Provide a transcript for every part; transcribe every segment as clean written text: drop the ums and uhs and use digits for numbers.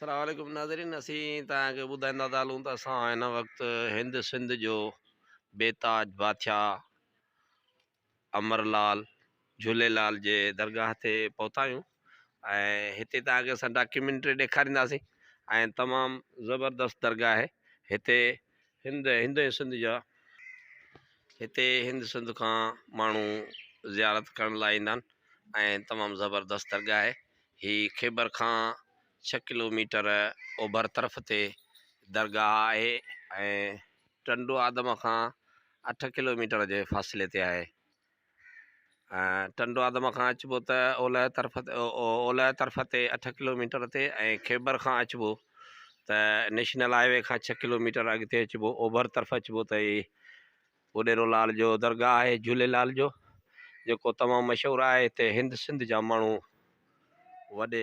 अस्सलाम वालेकुम नाज़रीन, असी तव्हांखे ॿुधाईंदा था हलूं त असां हिन वक़्तु हिंद सिंध जो बेताज बादशाह अमरलाल झूलेलाल जे दरगाह ते पहुता आहियूं ऐं हिते तव्हांखे असां डॉक्यूमेंट्री ॾेखारींदासीं ऐं तमामु ज़बरदस्त दरगाह आहे। हिते हिंद हिंद ऐं सिंध जा हिते हिंद सिंध खां माण्हू ज़ियारत करण लाइ ईंदा आहिनि ऐं तमामु ज़बरदस्त दरगाह आहे। हीअ ख़ैबर खां 6 किलोमीटर ओभर तरफ़ ते दरगाह आहे ऐं टंडो आदम खां 8 किलोमीटर जे फ़ासिले ते आहे। टंडो आदम खां अचिबो त ओलह तरफ़ ते 8 किलोमीटर ते ऐं ख़ैबर खां अचिबो त नेशनल हाईवे खां 6 किलोमीटर अॻिते अचिबो ओभर तरफ़ अचिबो त उॾेरोलाल जो दरगाह आहे झूलेलाल जो, जेको तमामु मशहूरु आहे। हिते हिंद सिंध जा माण्हू वॾे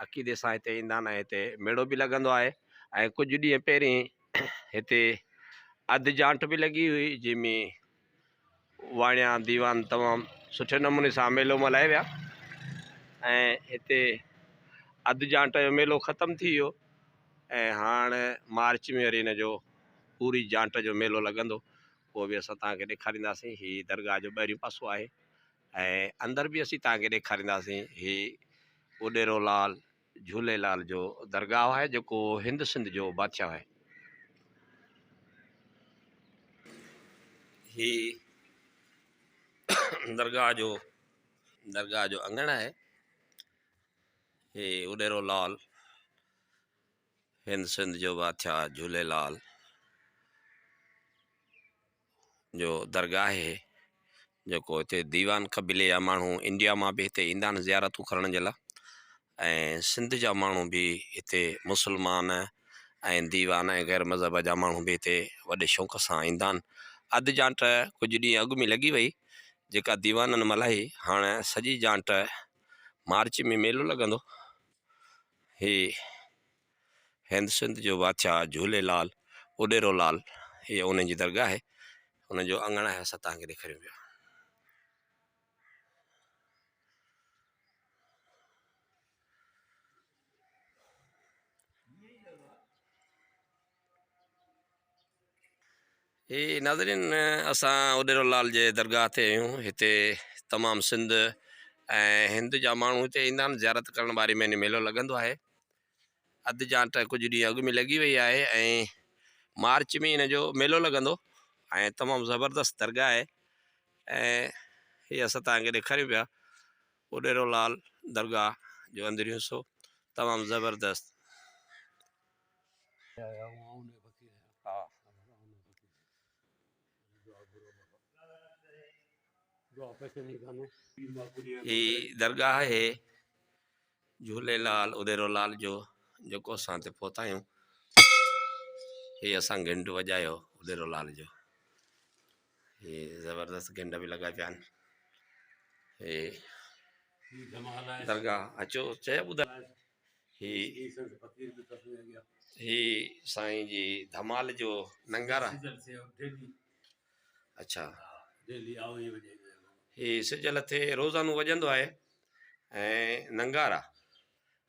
अक़ीदे सां हिते ईंदा आहिनि ऐं हिते मेड़ो बि लॻंदो आहे। ऐं कुझु ॾींहं पहिरीं हिते अधु जांट बि लॻी हुई, जंहिंमें वाणिया दीवान तमामु सुठे नमूने सां मेलो मल्हाए विया ऐं हिते अधु जांट जो मेलो ख़तमु थी वियो ऐं हाणे मार्च में वरी हिन जो पूरी जांट जो मेलो लॻंदो। उहो बि असां तव्हांखे ॾेखारींदासीं। हीअ दरगाह जो ॿाहिरियों पासो आहे ऐं अंदरि बि असीं तव्हांखे ॾेखारींदासीं। हीअ उॾेरोलाल झूलेलाल जो दरगाह आहे जेको हिंद सिंध जो बादशाह आहे। ही दरगाह जो अंगण आहे। ही उॾेरोलाल हिंद सिंध जो बादशाह झूलेलाल जो दरगाह आहे जेको हिते दीवान क़बीले जा माण्हू इंडिया मां बि हिते ईंदा आहिनि ज़ियारतूं करण जे लाइ ऐं सिंध जा माण्हू बि हिते मुस्लमान ऐं दीवान ऐं गैर मज़हब जा माण्हू बि हिते वॾे शौक़ सां ईंदा आहिनि। अधु जांट कुझु ॾींहं अॻु में लॻी वई जेका दीवाननि मल्हाई। हाणे सॼी जांट मार्च में मेलो लॻंदो। ही हिंद सिंध जो बादशाह झूलेलाल उॾेरोलाल हीअ उन जी दरगाह आहे, उनजो अंगण आहे। असां तव्हांखे ॾेखारियूं पिया। ही नाज़रीन, असां उॾेरोलाल जे दरगाह ते आहियूं। हिते तमामु सिंध ऐं हिंद जा माण्हू हिते ईंदा आहिनि ज़ियारत करण। ॿारहें महीने मेलो लॻंदो आहे। अधु जांट कुझु ॾींहं अॻु में लॻी वई आहे ऐं मार्च में हिन जो मेलो लॻंदो ऐं तमामु ज़बरदस्त दरगाह आहे ऐं हीअ असां तव्हांखे ॾेखारियूं पिया। उॾेरोलाल दरगाह जो अंदरियो हिसो तमामु ज़बरदस्त। ही दरगाह आहे झूलेलाल उॾेरोलाल जो जेको असां हिते पहुता आहियूं। ही असां घंट वॼायो उॾेरोलाल जो। ही ज़बरदस्त घंट बि लॻा पिया आहिनि। ही दरगाह अचो चयो ॿुधाए। ही साईं जी धमाल जो नंगारा। अच्छा, ही सिजल थे रोज़ानो वॼंदो आहे ऐं नंगारा।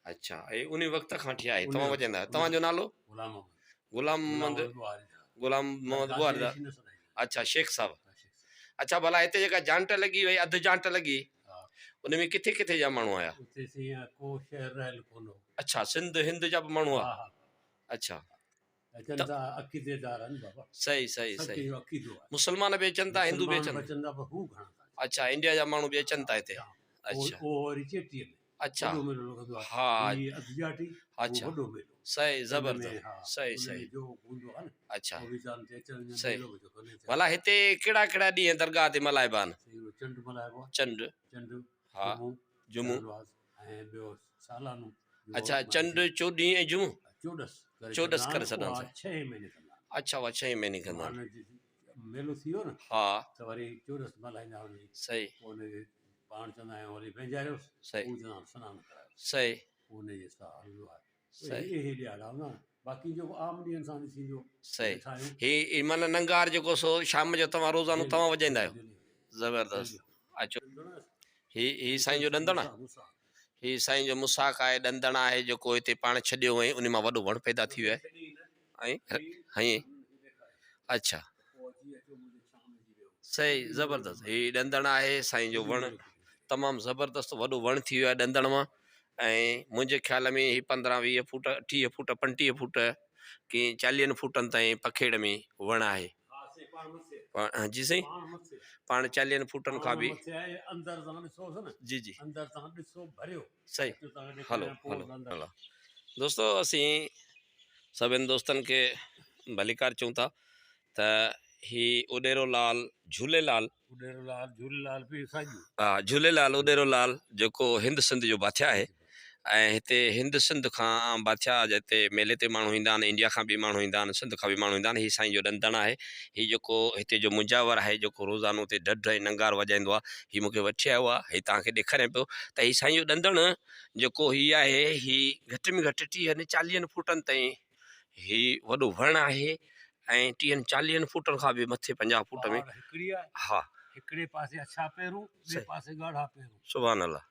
अच्छा, हे उन वक़्त खां वठी आहे तव्हां वॼंदा आहियो। तव्हांजो नालो? गुलाम मोहम्मद बुआरदा। अच्छा, शेख साहब। अच्छा, भला हिते जेका जांट लॻी वई अधु जांट लॻी उन में किथे किथे जा माण्हू आया? अच्छा, सिंध हिंद जा बि माण्हू हुआ। अच्छा, सही सही सही। मुस्लमान बि अचनि था, हिंदू बि अचनि। अच्छा, इंडिया जा माण्हू बि अचनि था हिते। अच्छा अच्छा, हाँ अच्छा, सही ज़बरदस्त। सही सही। अच्छा सही। भला हिते कहिड़ा कहिड़ा ॾींहं दरगाह ते मल्हाइबा आहिनि? चंड, हा, जुमो। अच्छा, चंड, चोॾहीं ऐं जुमो चोॾस करे सॾनि। अच्छा, उहा 6 महीने कंदा आहिनि। मेलो थी वियो न, हा, त वरी चोॾस मल्हाईंदा वञी। सही। पाण चवंदा आहियूं वरी पंहिंजायो। सही। सनानु करायो। सही। उन जे सां हलंदो आहे। सही। इहे ॾियारा न बाक़ी जो आम ॾींहंनि सां थींदो। सही। ही माना नंगार जेको सो शाम जो तव्हां रोज़ानो तव्हां वॼाईंदा आहियो। ज़बरदस्त। अचो, ही साईं जो ॾंदण आहे। ही साईं जो मुसाक आहे, ॾंदण आहे जेको हिते पाण छॾियो हुअईं उन मां वॾो वणु पैदा थी वियो आहे। ऐं हईं अच्छा सही ज़बरदस्त, ही ॾंदण आहे साईं जो वणु, तमामु ज़बरदस्त वॾो वणु थी वियो आहे ॾंदण मां। ऐं मुंहिंजे ख़्याल में ही 15-20 फुट 30 फुट 35 फुट की 40 फुटनि ताईं पखेड़ में वणु आहे। जी साईं, पाण 40 फुटनि खां बि जी जी सही। हलो हलो हलो दोस्तो, असीं सभिनि दोस्तनि खे भलीकार चऊं था त ही उॾेरो लाल झूलेलाल हा झूलेलाल उॾेरो लाल जेको हिंद सिंध जो बादशाह आहे। ऐं हिते हिंद सिंध खां बादशाह जिते मेले ते माण्हू ईंदा आहिनि, इंडिया खां बि माण्हू ईंदा आहिनि, सिंध खां बि माण्हू ईंदा आहिनि। हीअ साईं जो ॾंदण आहे, हीअ जेको हिते जो मुंजावर आहे जेको रोज़ानो हिते ढढ ऐं नंगार वॼाईंदो आहे, हीअ मूंखे वठी आयो आहे। हीअ तव्हांखे ॾेखारियां पियो त हीअ साईं जो ॾंदण जेको हीअ आहे, हीअ घटि में घटि 30-40 फुटनि ताईं हीअ वॾो वणु आहे। ऐं 30-40 फुटनि खां बि मथे 50 फुट में हा हिकिड़े पासे अछा पेरूं ॿिए पासे ॻाढ़ा पेरूं। सुभान अल्लाह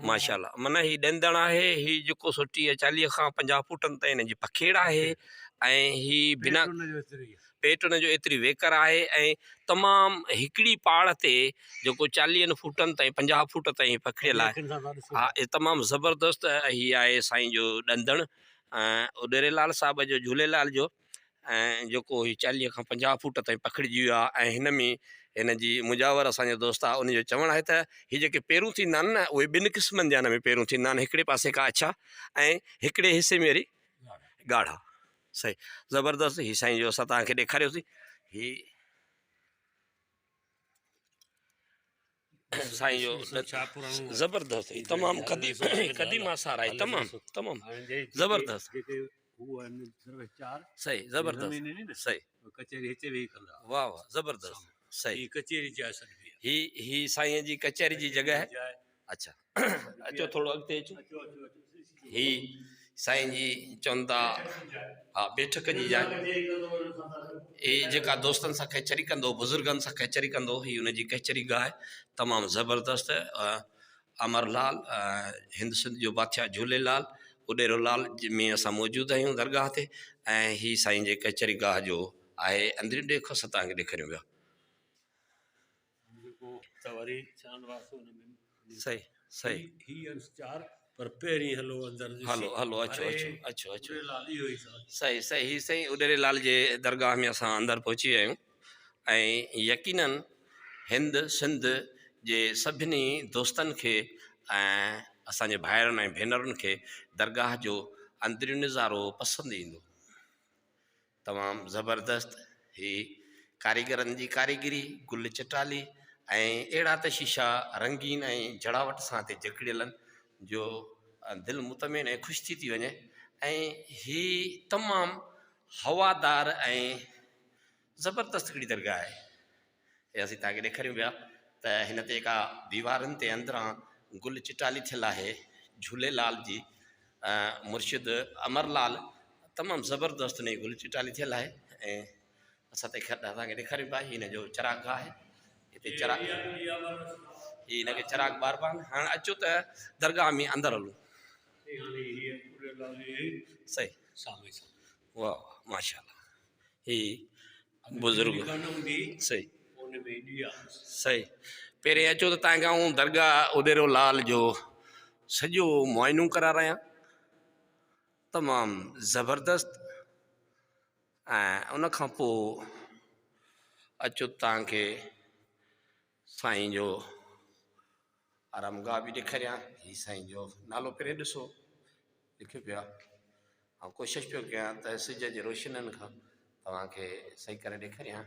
माशाल्लाह। माना ही ॾंदण आहे, ही जेको 30-40 खां 50 फुटनि ताईं हिन जी पखेड़ आहे। ऐं ही बिना पेट हुन जो एतिरी वेकर आहे। ऐं तमामु हिकिड़ी पाड़ ते जेको 40 फुटनि ताईं 50 फुट ताईं पखिड़ियल आहे। हा तमामु ज़बरदस्त हीअ आहे साईं जो ॾंदण उॾेरेलाल साहिब जो झूलेलाल जो। ऐं जेको ही 40 खां 50 फुट ताईं पखिड़िजी वियो आहे। ऐं हिन में हिन जी मुजावर असांजो दोस्त आहे, उनजो चवणु आहे त हीअ जेके पेरूं थींदा आहिनि न उहे 2 क़िस्मनि जा हिन में पेरूं थींदा आहिनि, हिकिड़े पासे खां अछा ऐं हिकिड़े हिसे में वरी ॻाढ़ा। सही ज़बरदस्त। हीअ साईं जो असां तव्हांखे ॾेखारियोसीं। ही साईं जो ज़बरदस्त तमामु क़दीम आसार आहे, तमामु तमामु ज़बरदस्त। सही ज़बरदस्त सही वाह वाह ज़बरदस्त सही। ही साईं जी कचहरी जी जॻह है। अच्छा अचो थोरो अॻिते अचो। ही साईं जी चवनि था हा बैठक जी जाइ, ही जेका दोस्तनि सां कचहरी कंदो, बुज़ुर्गनि सां कचहरी कंदो, ही हुनजी कचहरी गाह आहे, तमामु ज़बरदस्त। अमरलाल हिंद सिंध जो बादशाह झूलेलाल उॾेरोलाल में असां मौजूदु आहियूं दरगाह ते। ऐं ही साईं जे कचहरी गाह जो आहे अंदरि ॾेखो असां तव्हांखे ॾेखारियूं पिया। सही सही पर पहिरीं हलो अंदरि हलो हलो अचो अचो अचो अचो सही सही। ही साईं उॾेरेलाल जे दरगाह में असां अंदरि पहुची विया आहियूं। ऐं यकीनन हिंद सिंध जे सभिनी दोस्तनि खे ऐं असांजे भाइरनि ऐं भेनरुनि खे दरगाह जो अंदरियो नज़ारो पसंदि ईंदो, तमामु ज़बरदस्त। ही कारीगरनि जी कारीगरी, गुल चिटाली ऐं अहिड़ा त शीशा रंगीन ऐं जड़ावट सां हिते जकड़ियल आहिनि जो दिलि मुतमिन ऐं ख़ुशि थी वञे। ऐं ही तमामु हवादार ऐं ज़बरदस्त हिकिड़ी दरगाह आहे। हे असीं तव्हांखे ॾेखारियूं पिया त हिन ते का दीवारनि ते अंदरां गुल चिटाली थियल आहे झूलेलाल जी, मुर्शिद अमरलाल, तमामु ज़बरदस्त हुन जी गुल चिटाली थियल आहे। ऐं असां तव्हांखे ॾेखारियूं पिया हिन जो चिराग गाह आहे। हिते चिराग ही हिनखे चिराग बार बार हाणे अचो त दरगाह में अंदरि हलूं। सही वाह माशाल्लाह। ही बुज़ुर्ग सही सही। पहिरें अचो त तव्हांखे आऊं दरगाह उॾेरोलाल जो सॼो मुआइनो करारायां, तमामु ज़बरदस्त। ऐं उनखां पोइ अचो तव्हांखे साईं जो आरामगाह बि ॾेखारियां। ही साईं जो नालो पहिरें ॾिसो लिखियो पिया, ऐं कोशिशि पियो कयां त सिज जे रोशननि खां तव्हांखे सही करे ॾेखारियां।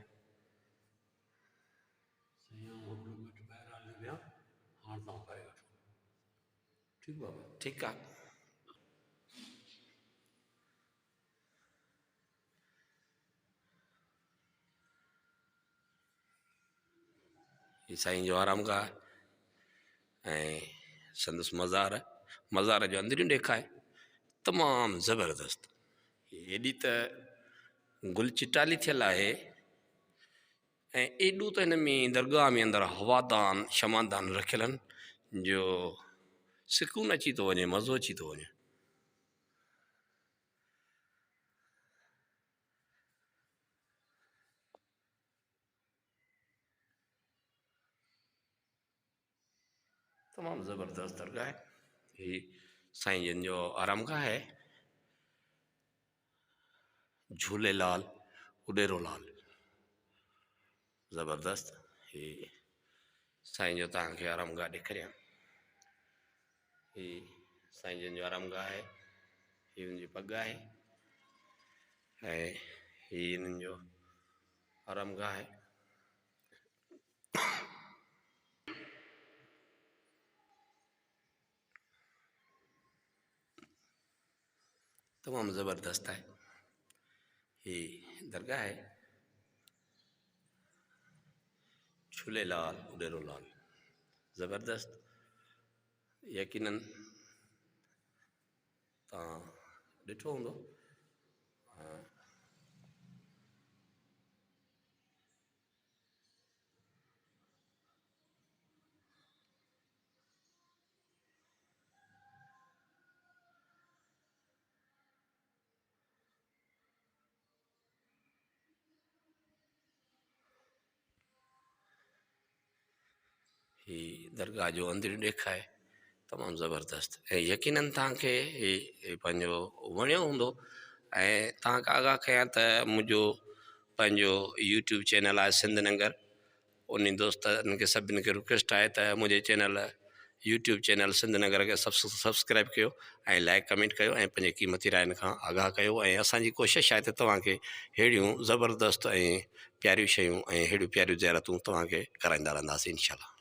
ठीकु आहे ठीकु आहे। ही साईं जो आरामगाह ऐं संदसि मज़ार, मज़ार जो अंदरियूं ॾेखाए तमामु ज़बरदस्त। हेॾी त गुल चिटाली थियल आहे ऐं एॾो त हिन में दरगाह में अंदरि हवादान शमादान रखियल आहिनि जो सुकून अची थो वञे, मज़ो अची थो वञे। तमामु ज़बरदस्त दरगाह है। ही साईं जन जो आरामगाह है, झूलेलाल उॾेरोलाल। ज़बरदस्त। ही साईं जो तव्हांखे आरामगाह ॾेखारियां। ही साईं जन जो आरामगाह है, ही उनजी पग आहे ऐं ही इन्हनि जो आरामगाह है। तमामु ज़बरदस्त आहे। ही दरगाह है झूलेलाल उॾेरोलाल। ज़बरदस्त। यकीनन तव्हां ॾिठो हूंदो। ही दरगाह जो अंदरि ॾेख आहे, तमामु ज़बरदस्त। ऐं यकीनन तव्हांखे ही पंहिंजो वणियो हूंदो। ऐं तव्हांखे आगाह कयां त मुंहिंजो पंहिंजो यूट्यूब चैनल आहे सिंध नंगर। उन दोस्तनि खे सभिनी खे रिक्वेस्ट आहे त मुंहिंजे channel YouTube channel Sindh Nagar खे सब्सक्राइब कयो ऐं लाइक कमेंट कयो ऐं पंहिंजे क़ीमती रायनि खां आगाह कयो। ऐं असांजी कोशिशि आहे त तव्हांखे अहिड़ियूं ज़बरदस्त ऐं प्यारियूं शयूं ऐं अहिड़ियूं प्यारियूं ज़ियारतूं तव्हांखे कराईंदा रहंदासीं इंशाअल्लाह।